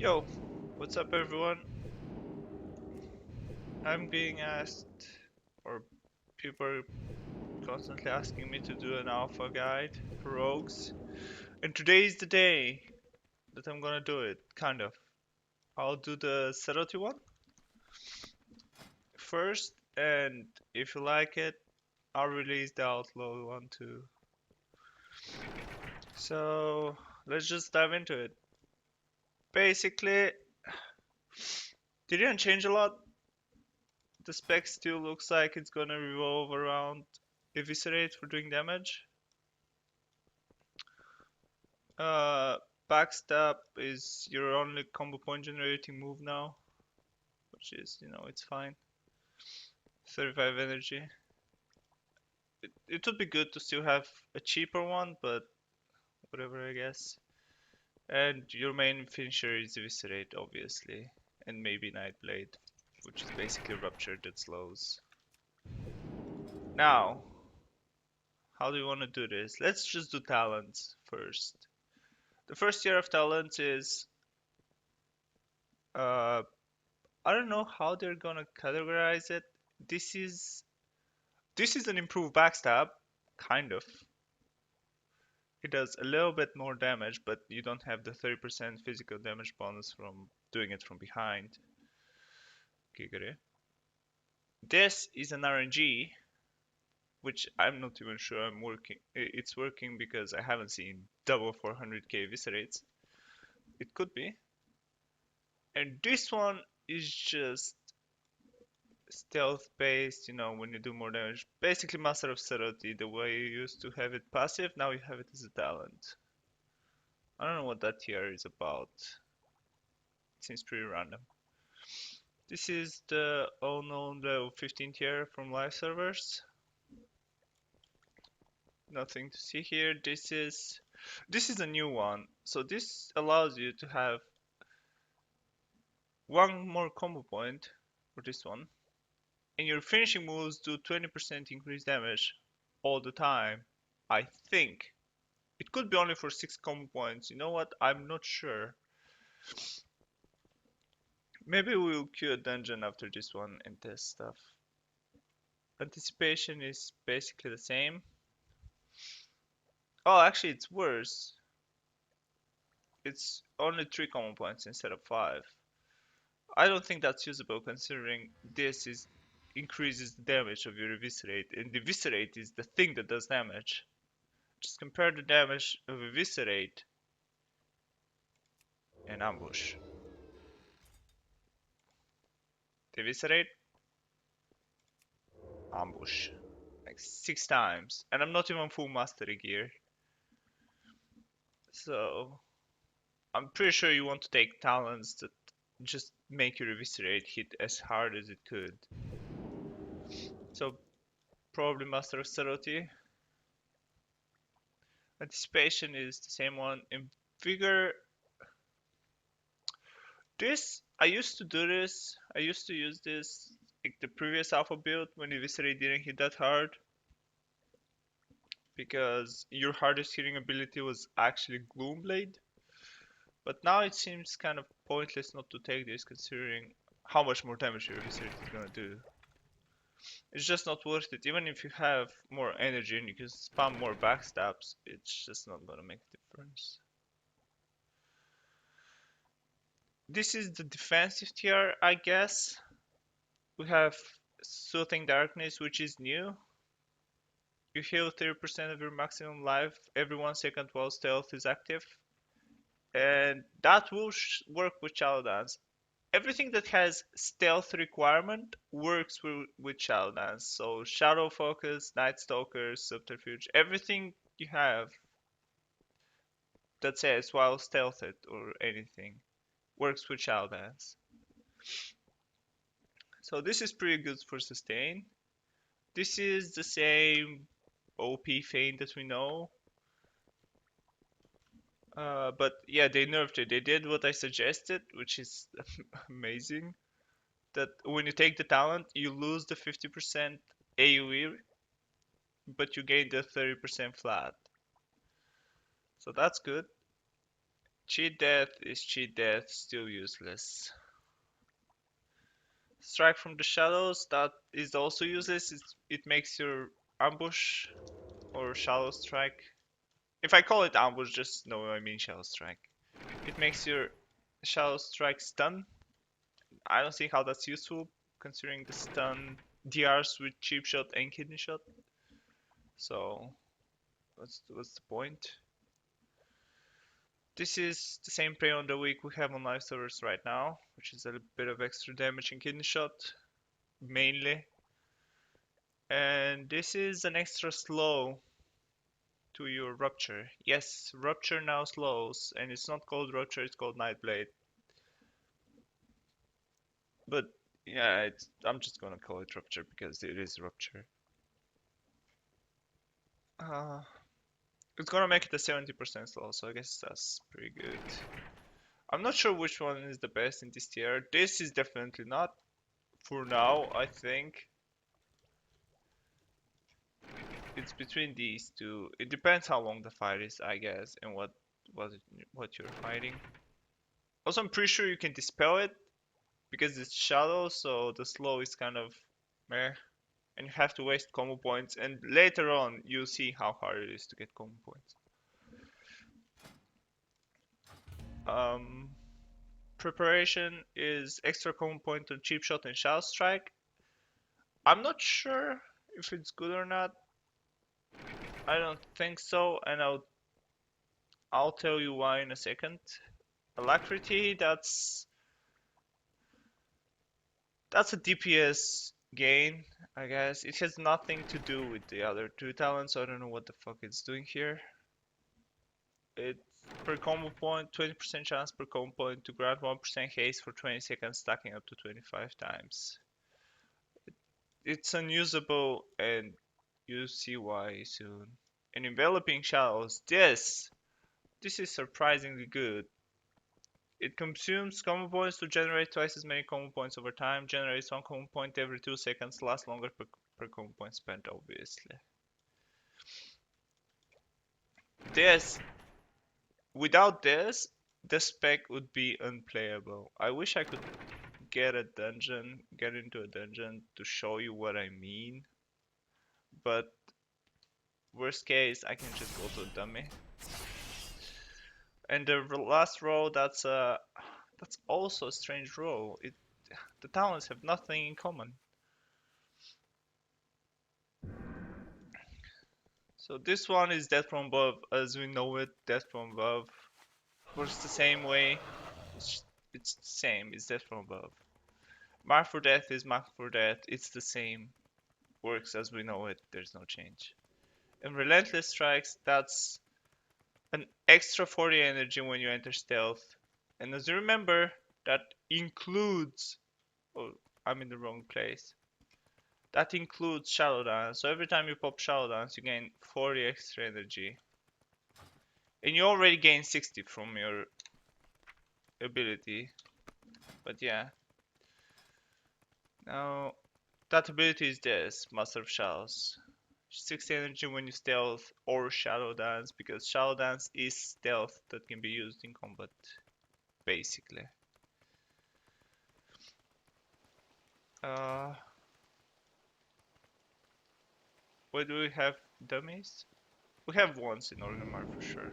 Yo, what's up everyone? I'm being asked, or people are constantly asking me to do an alpha guide for rogues. And today is the day that I'm gonna do it, kind of. I'll do the subtlety one first, and if you like it, I'll release the outlaw one too. So, let's just dive into it. Basically, they didn't change a lot. The spec still looks like it's gonna revolve around eviscerate for doing damage. Uh, Backstab is your only combo point generating move now, which is, it's fine. 35 energy. It would be good to still have a cheaper one, but whatever, I guess. And your main finisher is Eviscerate, obviously, and maybe Nightblade, which is basically Rupture that slows. Now, how do you want to do this? Let's just do talents first. The first tier of talents is uh, I don't know how they're gonna categorize it. This is this is an improved backstab, kind of. It does a little bit more damage, but you don't have the 30% physical damage bonus from doing it from behind. Okay, got it. This is an RNG, which I'm not even sure It's working because I haven't seen double 400k eviscerates. It could be. And this one is just stealth based, when you do more damage. Basically Master of Subtlety, the way you used to have it passive, now you have it as a talent. I don't know what that tier is about. It seems pretty random. This is the unknown level 15 tier from live servers. Nothing to see here. This is a new one. So this allows you to have one more combo point for this one. And your finishing moves do 20% increased damage all the time. I think. It could be only for 6 combo points. You know what? I'm not sure. Maybe we'll queue a dungeon after this one and test stuff. Anticipation is basically the same. Oh, actually, it's worse. It's only 3 common points instead of 5. I don't think that's usable considering this is increases the damage of your eviscerate, and the eviscerate is the thing that does damage. Just compare the damage of eviscerate and ambush. The eviscerate, ambush. Like 6 times. And I'm not even full mastery gear. So I'm pretty sure you want to take talents that just make your eviscerate hit as hard as it could. So probably Master of Subtlety. Anticipation is the same one. In Vigor, I used to do this. I used to use this like the previous alpha build when eviscerate didn't hit that hard because your hardest hitting ability was actually Gloomblade. But now it seems kind of pointless not to take this considering how much more damage your eviscerate is gonna do. It's just not worth it. Even if you have more energy and you can spam more backstabs, it's just not gonna make a difference. This is the defensive tier, I guess. We have Soothing Darkness, which is new. You heal 30% of your maximum life every 1 second while stealth is active. And that will work with Shadow Dance. Everything that has stealth requirement works with Shadow Dance. So Shadow Focus, Night Stalker, Subterfuge, everything you have that says while stealthed or anything works with Shadow Dance. So this is pretty good for sustain. This is the same OP Feint that we know. But yeah, they nerfed it. They did what I suggested, which is amazing. That when you take the talent, you lose the 50% AoE, but you gain the 30% flat. So that's good. Cheat death is cheat death, still useless. Strike from the shadows, that is also useless. It makes your ambush or shallow strike. If I call it ambush, just know I mean shallow strike. It makes your shallow strike stun. I don't see how that's useful considering the stun DRs with cheap shot and kidney shot. So what's the point? This is the same prey on the weak we have on live servers right now, which is a bit of extra damage in kidney shot, mainly. And this is an extra slow to your rupture. Yes, rupture now slows, and it's not called rupture, it's called Nightblade. But yeah, I'm just gonna call it rupture because it is rupture. Uh, it's gonna make it a 70% slow, so I guess that's pretty good. I'm not sure which one is the best in this tier. This is definitely not. For now, I think it's between these two. It depends how long the fight is, I guess, and what what you're fighting. Also, I'm pretty sure you can dispel it because it's shadow, so the slow is kind of meh, and you have to waste combo points. And later on, you'll see how hard it is to get combo points. Um, Preparation is extra combo point on cheap shot and shadow strike. I'm not sure if it's good or not. I don't think so, and I'll tell you why in a second. Alacrity, that's a DPS gain, I guess. It has nothing to do with the other two talents, so I don't know what the fuck it's doing here. It's per combo point, 20% chance per combo point to grant 1% haste for 20 seconds, stacking up to 25 times. It's unusable, and you'll see why soon. And enveloping shadows, this is surprisingly good. It consumes combo points to generate twice as many combo points over time, generates one combo point every 2 seconds, lasts longer per combo point spent, obviously. This, without this, the spec would be unplayable. I wish I could get into a dungeon to show you what I mean, but worst case, I can just go to a dummy. And the last row, that's also a strange row. The talents have nothing in common. So this one is Death from Above as we know it. Death from Above works the same way. It's the same. It's Death from Above. Mark for Death is Mark for Death. It's the same. Works as we know it. There's no change. And Relentless Strikes, that's an extra 40 energy when you enter stealth. And as you remember, that includes... Oh, I'm in the wrong place. That includes Shadow Dance. So every time you pop Shadow Dance, you gain 40 extra energy. And you already gain 60 from your ability. But yeah. Now, that ability is this, Master of Shadows. 60 energy when you stealth or Shadow Dance, because Shadow Dance is stealth that can be used in combat, basically. Uh, where do we have dummies? We have ones in Orgrimmar for sure.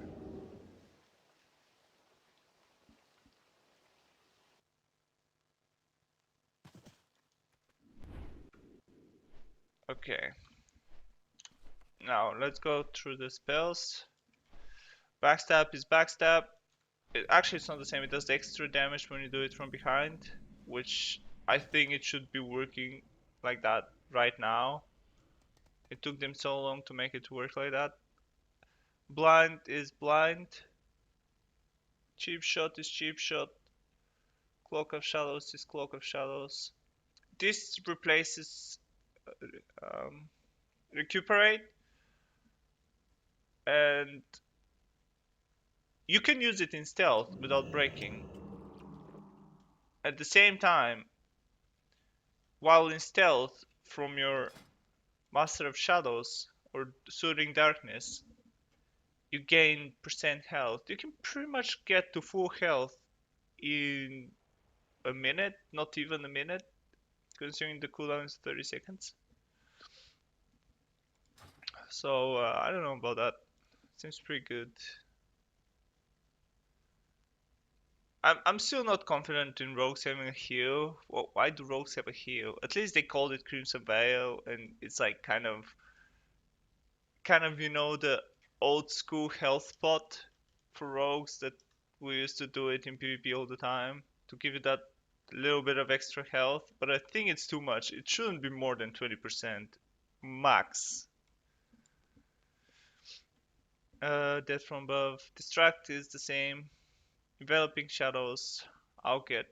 Okay. Now, let's go through the spells. Backstab is backstab. Actually, it's not the same. It does the extra damage when you do it from behind, which I think it should be working like that right now. It took them so long to make it work like that. Blind is blind. Cheap shot is cheap shot. Cloak of shadows is cloak of shadows. This replaces um, recuperate, and you can use it in stealth without breaking. At the same time, while in stealth from your Master of Shadows or Soothing Darkness, you gain percent health. You can pretty much get to full health in a minute, not even a minute, considering the cooldown is 30 seconds. So I don't know about that. Seems pretty good. I'm still not confident in rogues having a heal. Well, why do rogues have a heal? At least they called it Crimson Veil, and it's like kind of the old school health spot for rogues that we used to do it in PvP all the time to give you that little bit of extra health. But I think it's too much. It shouldn't be more than 20% max. Death from above. Distract is the same. Developing shadows. I'll get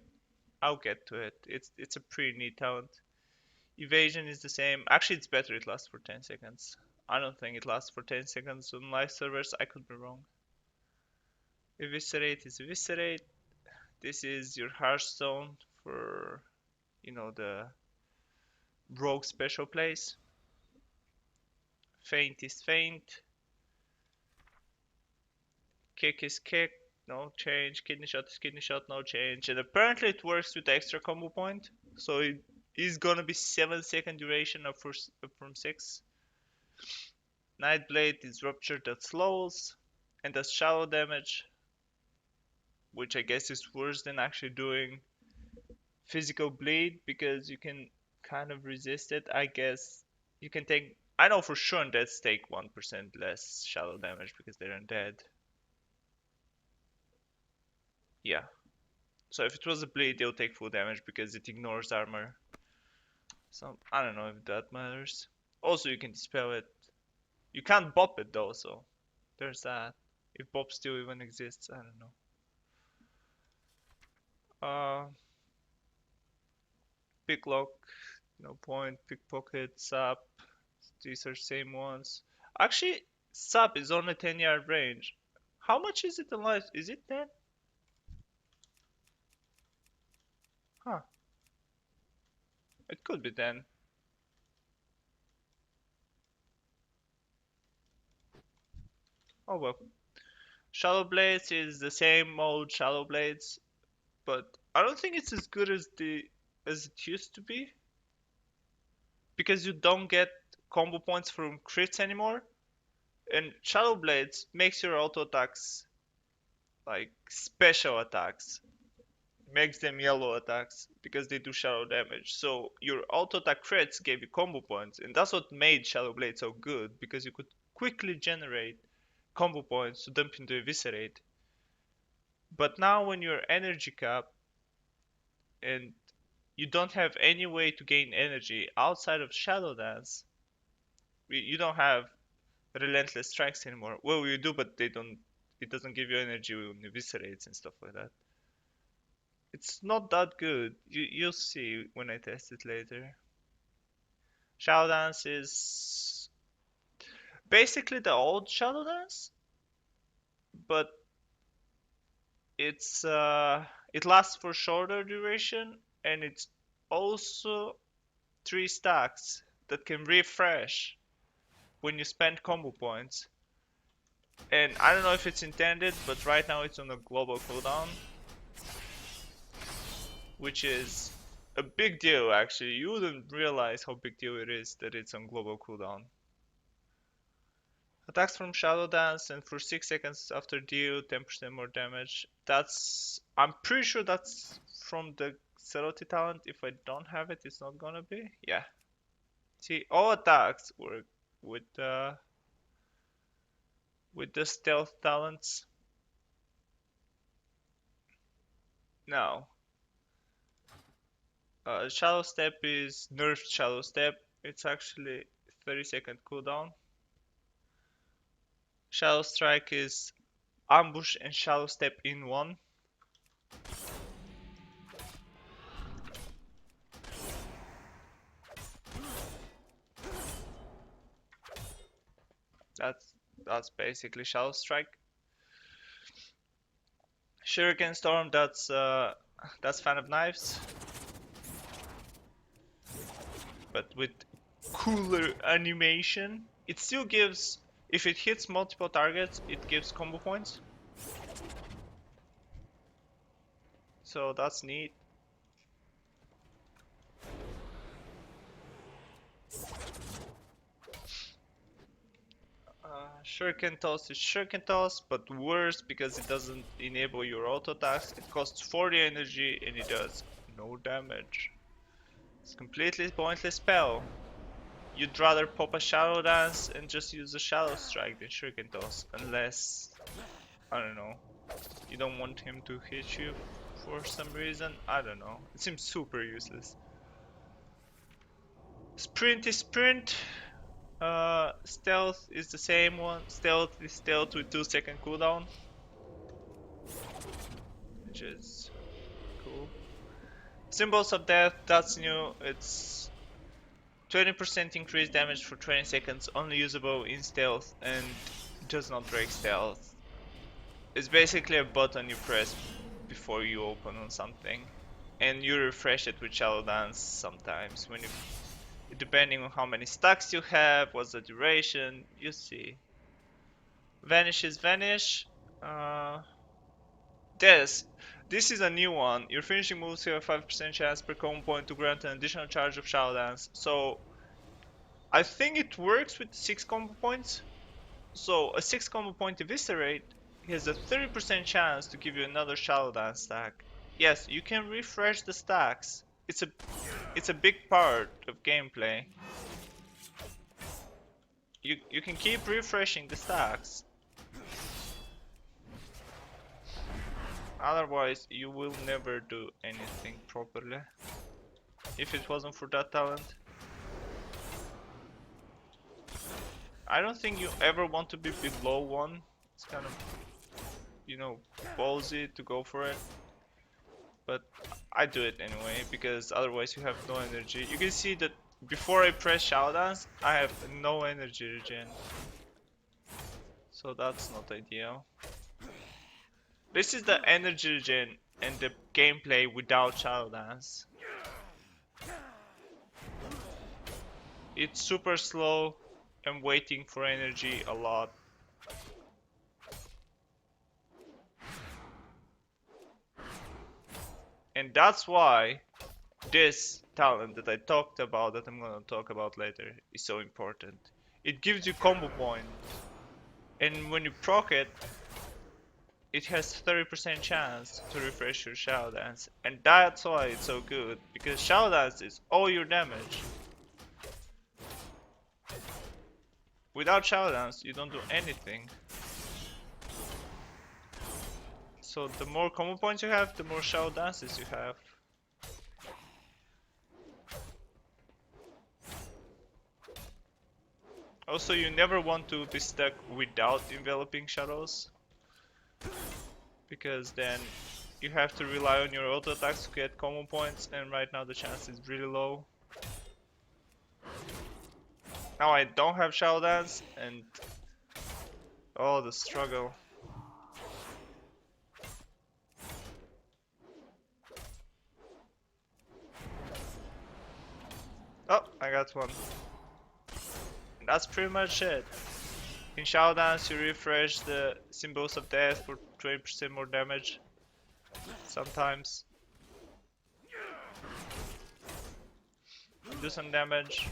I'll get to it. It's a pretty neat talent. Evasion is the same. Actually, it's better. It lasts for 10 seconds. I don't think it lasts for 10 seconds on live servers. I could be wrong. Eviscerate is eviscerate. This is your Hearthstone for, the rogue special plays. Feint is feint. Kick is kick. No change. Kidney shot is kidney shot. No change. And apparently it works with the extra combo point. So it is gonna be 7-second duration up from 6. Nightblade is rupture that slows and does shallow damage, which I guess is worse than actually doing physical bleed because you can kind of resist it. I guess you can take. I know for sure undeads take 1% less shallow damage because they're undead. Yeah. So if it was a bleed, they'll take full damage because it ignores armor. So I don't know if that matters. Also, you can dispel it. You can't bop it though, so there's that. If bop still even exists, I don't know. Picklock, no point. Pickpocket, sap, these are same ones. Actually, sap is only 10-yard range. How much is it in life? Is it 10? Huh, it could be 10. Oh well. Shallow Blades is the same old Shallow Blades, but I don't think it's as good as it used to be because you don't get combo points from crits anymore. And Shadow Blades makes your auto attacks like special attacks, makes them yellow attacks because they do shadow damage. So your auto attack crits gave you combo points, and that's what made Shadow Blade so good because you could quickly generate combo points to dump into Eviscerate. But now when you're energy cap and you don't have any way to gain energy outside of Shadow Dance, you don't have relentless strikes anymore. Well, you do, but they don't. It doesn't give you energy when eviscerates and stuff like that. It's not that good. You'll see when I test it later. Shadow Dance is basically the old Shadow Dance, but it lasts for shorter duration and it's also 3 stacks that can refresh when you spend combo points. And I don't know if it's intended, but right now it's on a global cooldown, which is a big deal actually. You wouldn't realize how big deal it is that it's on global cooldown. Attacks from Shadow Dance and for 6 seconds after deal 10% more damage. I'm pretty sure that's from the Subtlety talent. If I don't have it, it's not gonna be. Yeah. See, all attacks work with the stealth talents. Now, Shadow Step is nerfed Shadow Step. It's actually 30-second cooldown. Shadow Strike is ambush and Shadow Step in one. That's basically Shadow Strike. Shuriken Storm, that's Fan of Knives, but with cooler animation. It still gives If it hits multiple targets, it gives combo points. So that's neat. Shuriken Toss is Shuriken Toss, but worse because it doesn't enable your auto attacks. It costs 40 energy and it does no damage. It's a completely pointless spell. You'd rather pop a Shadow Dance and just use a Shadow Strike than Shuriken Toss, unless, I don't know, you don't want him to hit you for some reason. I don't know. It seems super useless. Sprint is Sprint. Stealth is the same one. Stealth is stealth with 2-second cooldown, which is cool. Symbols of Death, that's new. It's 20% increased damage for 20 seconds, only usable in stealth and does not break stealth. It's basically a button you press before you open on something, and you refresh it with Shadow Dance sometimes when you, depending on how many stacks you have, what's the duration, you see. Vanish is Vanish. Uh, this. This is a new one. Your finishing moves have a 5% chance per combo point to grant an additional charge of Shadow Dance. So I think it works with 6 combo points. So a 6 combo point Eviscerate has a 30% chance to give you another Shadow Dance stack. Yes, you can refresh the stacks. It's a big part of gameplay. You can keep refreshing the stacks. Otherwise, you will never do anything properly. If it wasn't for that talent. I don't think you ever want to be below 1. It's kind of, you know, ballsy to go for it. But I do it anyway, because otherwise you have no energy. You can see that before I press Shadow Dance, I have no energy regen. So that's not ideal. This is the energy regen and the gameplay without Shadow Dance. It's super slow and waiting for energy a lot. And that's why this talent that I talked about, that I'm gonna talk about later, is so important. It gives you combo points. And when you proc it, it has 30% chance to refresh your Shadow Dance. And that's why it's so good, because Shadow Dance is all your damage. Without Shadow Dance, you don't do anything. So the more combo points you have, the more Shadow Dances you have. Also, you never want to be stuck without enveloping shadows, because then you have to rely on your auto attacks to get combo points, and right now the chance is really low. Now I don't have Shadow Dance, and oh, the struggle. Oh, I got one. And that's pretty much it. In Shadow Dance you refresh the Symbols of Death for 20% more damage. Sometimes. Do some damage.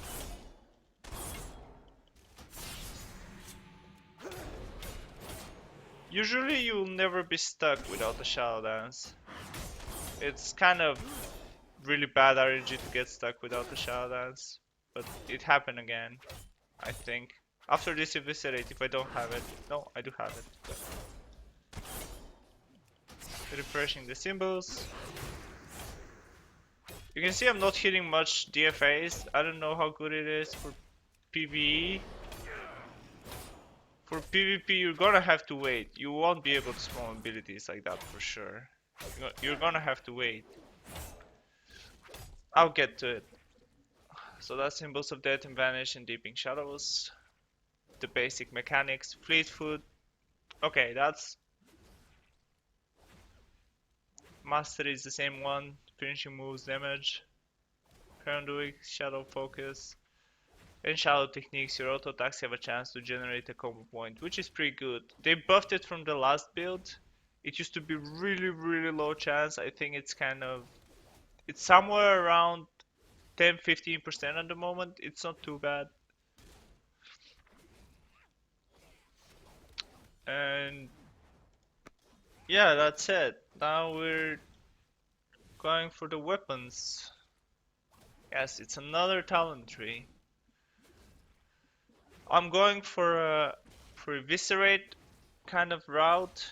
Usually you'll never be stuck without a Shadow Dance. It's kind of really bad RNG to get stuck without the Shadow Dance, but it happened again, I think. After this Eviscerate, if I don't have it. No, I do have it. But refreshing the symbols. You can see I'm not hitting much DFAs. I don't know how good it is for PvE. For PvP, you're gonna have to wait. You won't be able to spawn abilities like that for sure. You're gonna have to wait. I'll get to it. So that's Symbols of Death and Vanish and Deeping Shadows. The basic mechanics. Fleet Foot. Okay, that's... Mastery is the same one. Finishing moves, damage. Conduit, Shadow Focus. In shallow techniques, your auto attacks have a chance to generate a combo point, which is pretty good. They buffed it from the last build. It used to be really, really low chance. I think it's somewhere around 10-15% at the moment. It's not too bad. And yeah, that's it. Now we're going for the weapons. Yes, it's another talent tree. I'm going for eviscerate kind of route.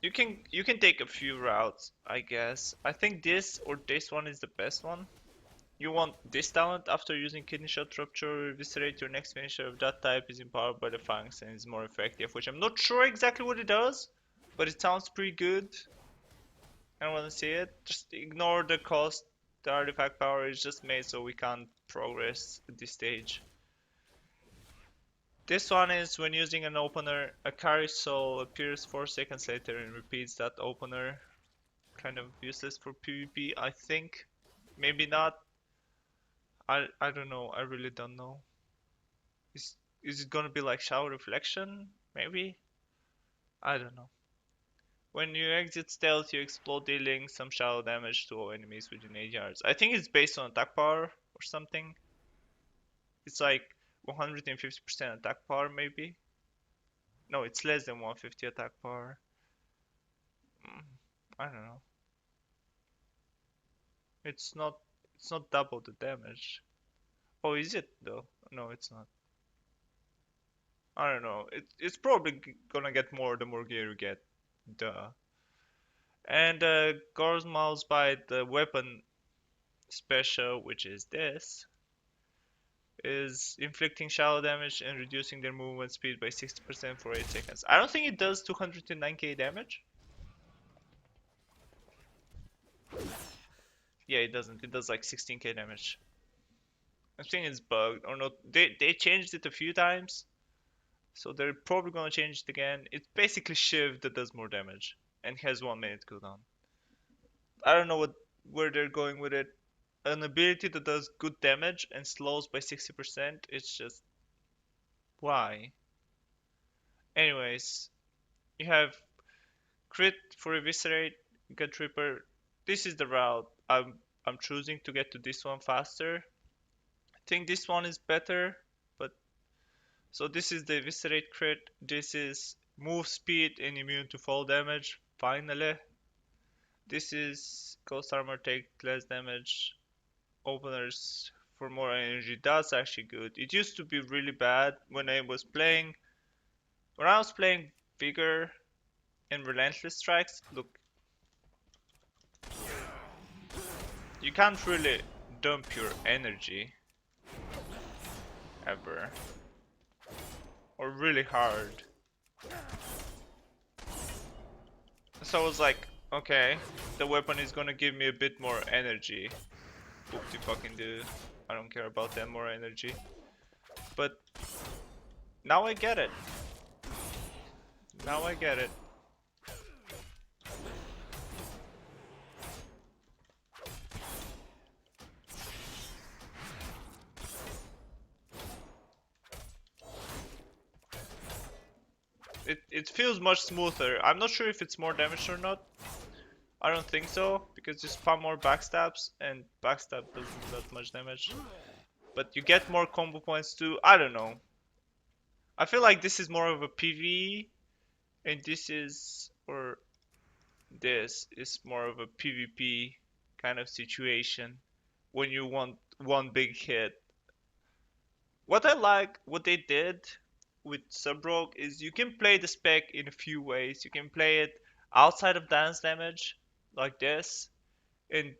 You can take a few routes, I guess. I think this or this one is the best one. You want this talent after using kidney shot rupture or eviscerate. Your next finisher of that type is empowered by the fangs and is more effective, which I'm not sure exactly what it does, but it sounds pretty good. I want to see it. Just ignore the cost. The artifact power is just made so we can't progress at this stage. This one is when using an opener, a carry soul appears 4 seconds later and repeats that opener. Kind of useless for PvP, I think. Maybe not. I don't know. I really don't know. Is is it gonna be like shower reflection? Maybe? I don't know. When you exit stealth, you explode, dealing some shallow damage to all enemies within 8 yards. I think it's based on attack power or something. It's like 150% attack power, maybe? No, it's less than 150 attack power. Mm, I don't know. It's not. It's not double the damage. Oh, is it though? No, it's not. I don't know. It's probably gonna get more the more gear you get. Duh. And Gore's Mouse Bite, the weapon special, which is this, is inflicting shallow damage and reducing their movement speed by 60% for 8 seconds. I don't think it does 209k damage. Yeah, it doesn't. It does like 16k damage. I think it's bugged or not. They changed it a few times, so they're probably gonna change it again. It's basically Shiv that does more damage and has 1 minute cooldown. I don't know where they're going with it. An ability that does good damage and slows by 60%. It's just why? Anyways, you have crit for eviscerate, gut ripper. This is the route I'm choosing to get to this one faster. I think this one is better, but so this is the eviscerate crit. This is move speed and immune to fall damage. Finally, this is ghost armor take less damage. Openers for more energy. That's actually good. It used to be really bad when I was playing Vigor and Relentless Strikes. Look, you can't really dump your energy ever, or really hard. So I was like, okay, the weapon is gonna give me a bit more energy. Whoop de fucking do. I don't care about that more energy. But now I get it. Now I get it. It feels much smoother. I'm not sure if it's more damage or not. I don't think so, because you spam more backstabs, and backstab doesn't do that much damage. But you get more combo points too. I don't know. I feel like this is more of a PvE, and this is more of a PvP kind of situation when you want one big hit. What they did with Subrogue is you can play the spec in a few ways. You can play it outside of dance damage, like this, and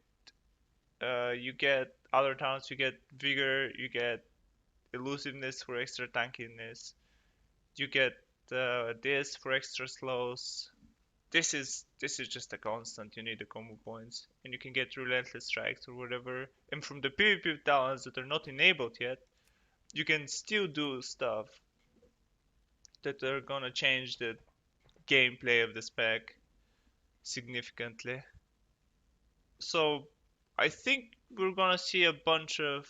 you get other talents. You get Vigor, you get Elusiveness for extra tankiness, you get this for extra slows. This is just a constant. You need the combo points, and you can get Relentless Strikes or whatever. And from the PvP talents that are not enabled yet, you can still do stuff that are gonna change the gameplay of the spec significantly. So I think we're gonna see a bunch of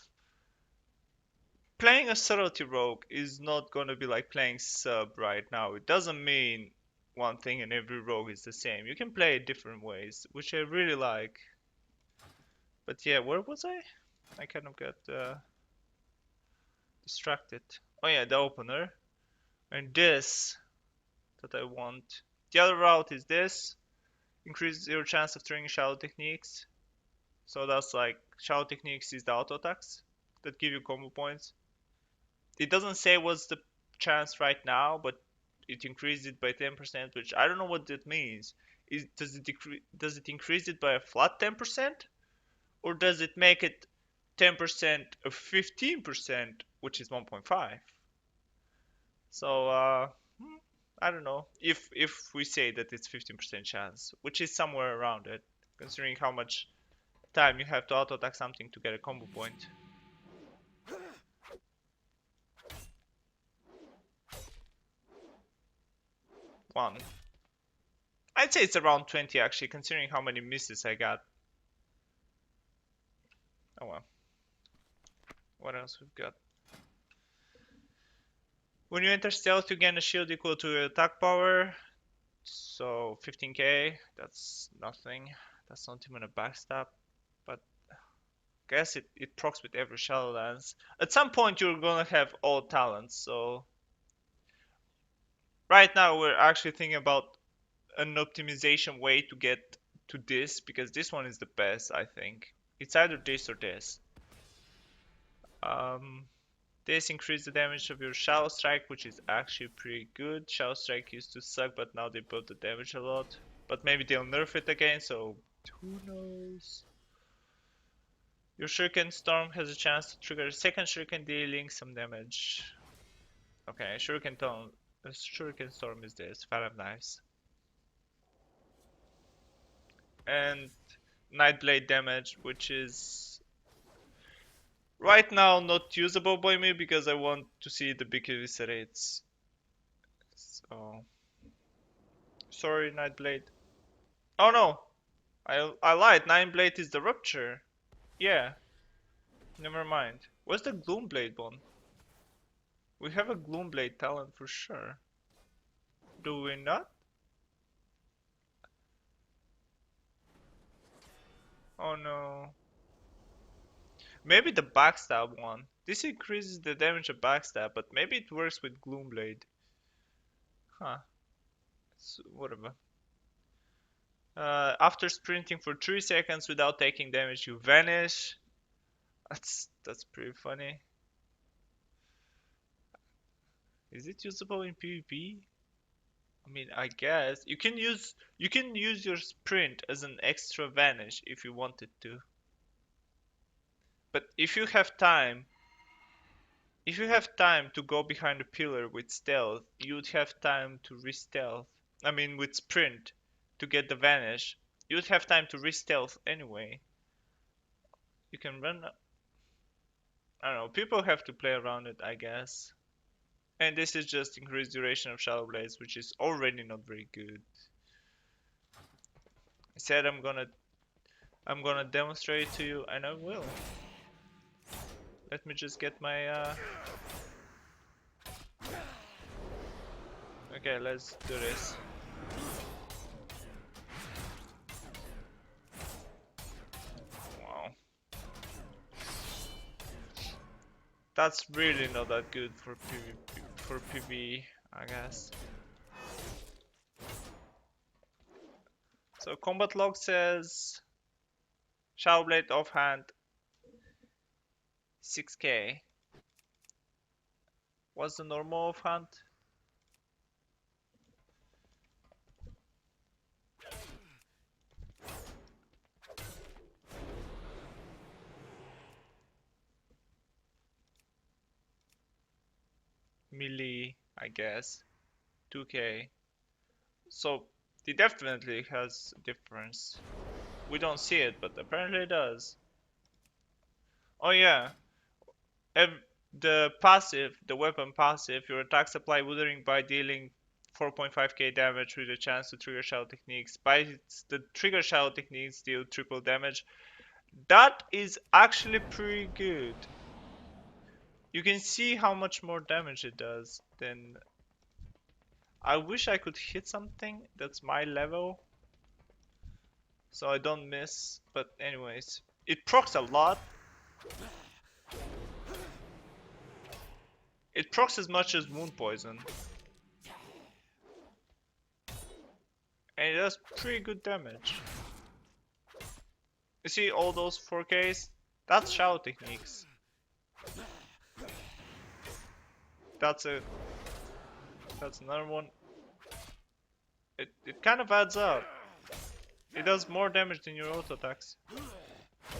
playing a subtlety rogue is not gonna be like playing sub right now. It doesn't mean one thing and every rogue is the same. You can play it different ways, which I really like. But yeah, where was I? I kind of got distracted. Oh yeah, the opener. And this that I want. The other route is this. Increase your chance of triggering shadow techniques. So that's like shadow techniques is the auto attacks that give you combo points. It doesn't say what's the chance right now, but it increased it by 10%, which I don't know what that means. Does it increase it by a flat 10%, or does it make it 10% of 15%, which is 1.5? So I don't know if we say that it's 15% chance, which is somewhere around it, considering how much time you have to auto attack something to get a combo point. One. I'd say it's around 20 actually, considering how many misses I got. Oh well. What else we've got? When you enter stealth, you gain a shield equal to your attack power. So 15k, that's nothing. That's not even a backstab. But I guess it procs with every Shadow Lance. At some point you're gonna have all talents, so right now we're actually thinking about an optimization way to get to this, because this one is the best, I think. It's either this or this. Um, This increases the damage of your Shadow Strike, which is actually pretty good. Shadow Strike used to suck, but now they built the damage a lot. But maybe they'll nerf it again, so who knows? Your Shuriken Storm has a chance to trigger a second Shuriken, dealing some damage. Okay, Shuriken Storm is this, Phantom Knives. And Nightblade damage, which is right now not usable by me because I want to see the big eviscerates. So sorry, Nightblade. Oh no, I lied. Nineblade is the rupture. Yeah, never mind. What's the Gloomblade one? We have a Gloomblade talent for sure. Do we not? Oh no. Maybe the backstab one. This increases the damage of backstab, but maybe it works with Gloomblade. Huh. So, whatever. After sprinting for 3 seconds without taking damage, you vanish. That's pretty funny. Is it usable in PvP? I mean, I guess you can use your sprint as an extra vanish if you wanted to. But if you have time to go behind a pillar with stealth, you'd have time to re-stealth. I mean, with sprint to get the vanish, you'd have time to re-stealth anyway. You can run. I don't know. People have to play around it, I guess. And this is just increased duration of Shadow Blades, which is already not very good. I said I'm gonna demonstrate to you, and I will. Let me just get my Okay, let's do this. Wow. That's really not that good for PvP, I guess. So combat log says Shadow Blade offhand 6k. What's the normal offhand? Melee, I guess. 2k. So it definitely has a difference. We don't see it, but apparently it does. Oh yeah, the weapon passive, your attacks apply withering by dealing 4.5k damage with a chance to trigger shadow techniques. The trigger shadow techniques deal triple damage. That is actually pretty good. You can see how much more damage it does than... I wish I could hit something that's my level so I don't miss, but anyways. It procs a lot. It procs as much as wound poison. And it does pretty good damage. You see all those 4Ks? That's shadow techniques. That's it. That's another one. It kind of adds up. It does more damage than your auto attacks.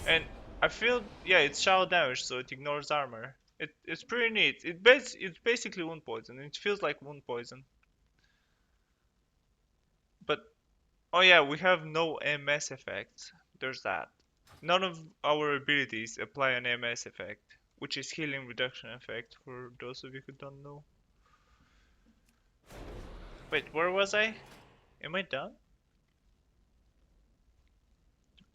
And I feel, yeah, it's shadow damage, so it ignores armor. It's pretty neat. It's basically wound poison. It feels like wound poison. But oh yeah, we have no MS effects. There's that. None of our abilities apply an MS effect, which is healing reduction effect for those of you who don't know. Wait, where was I? Am I done?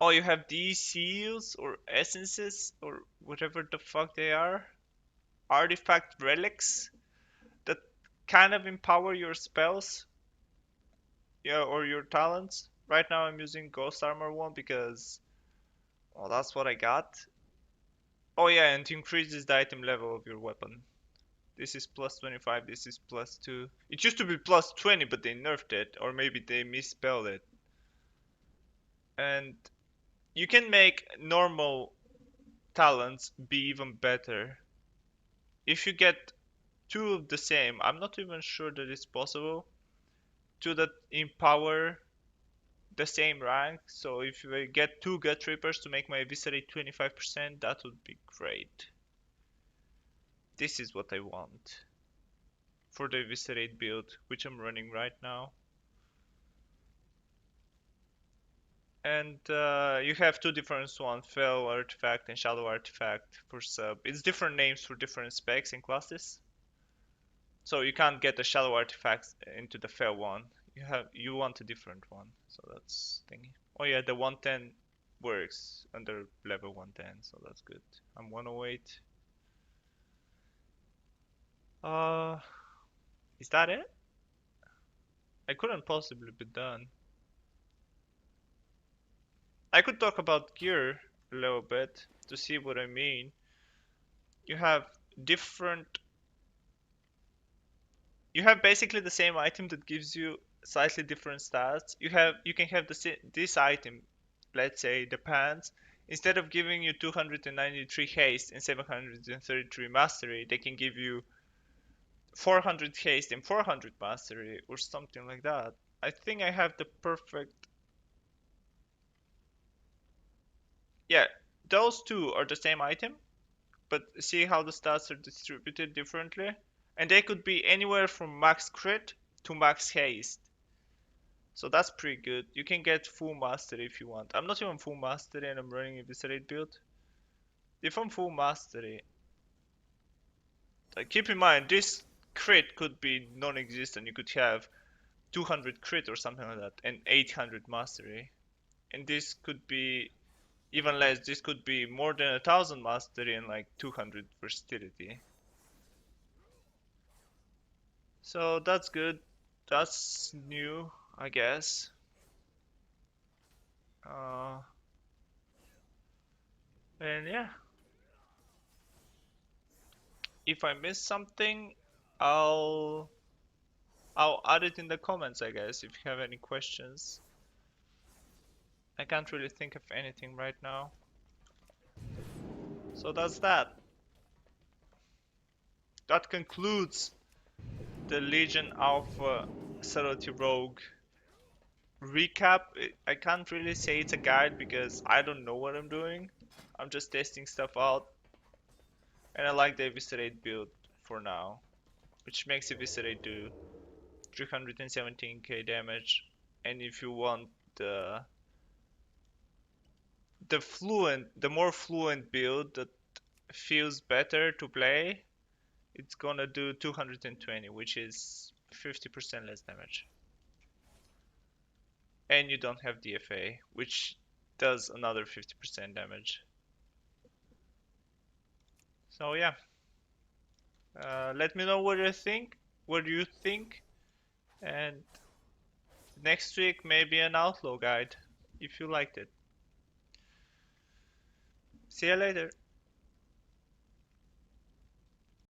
Oh, you have these seals or essences or whatever the fuck they are. Artifact relics that kind of empower your spells, yeah, or your talents. Right now I'm using Ghost Armor 1 because, well, that's what I got. Oh yeah, and it increases the item level of your weapon. This is plus 25, this is plus 2. It used to be plus 20, but they nerfed it, or maybe they misspelled it. And you can make normal talents be even better. If you get two of the same, I'm not even sure that it's possible, two that empower the same rank. So if I get two Gut Reapers to make my eviscerate 25%, that would be great. This is what I want for the eviscerate build, which I'm running right now. And you have two different ones, Fell Artifact and Shadow Artifact for sub. It's different names for different specs and classes. So you can't get the Shadow Artifacts into the Fell one. You want a different one. So that's thingy. Oh yeah, the 110 works under level 110, so that's good. I'm 108. Uh, is that it? I couldn't possibly be done. I could talk about gear a little bit to see what I mean. You have different. You have basically the same item that gives you slightly different stats. You can have this item, let's say the pants. Instead of giving you 293 haste and 733 mastery, they can give you 400 haste and 400 mastery or something like that. I think I have the perfect. Yeah, those two are the same item, but see how the stats are distributed differently? And they could be anywhere from max crit to max haste. So that's pretty good. You can get full mastery if you want. I'm not even full mastery and I'm running a Viscerate build. If I'm full mastery, keep in mind this crit could be non-existent. You could have 200 crit or something like that and 800 mastery. And this could be even less. This could be more than 1000 mastery and like 200 versatility. So that's good. That's new, I guess. Uh, and yeah, if I miss something, I'll I'll add it in the comments, I guess, if you have any questions. I can't really think of anything right now. So that's that. That concludes the Legion Alpha Subtlety Rogue recap. I can't really say it's a guide because I don't know what I'm doing. I'm just testing stuff out. And I like the Eviscerate build for now, which makes Eviscerate do 317k damage. And if you want the more fluent build that feels better to play, it's gonna do 220, which is 50% less damage. And you don't have DFA, which does another 50% damage. So yeah, Let me know what you think. What you think, and next week maybe an outlaw guide if you liked it. See you later.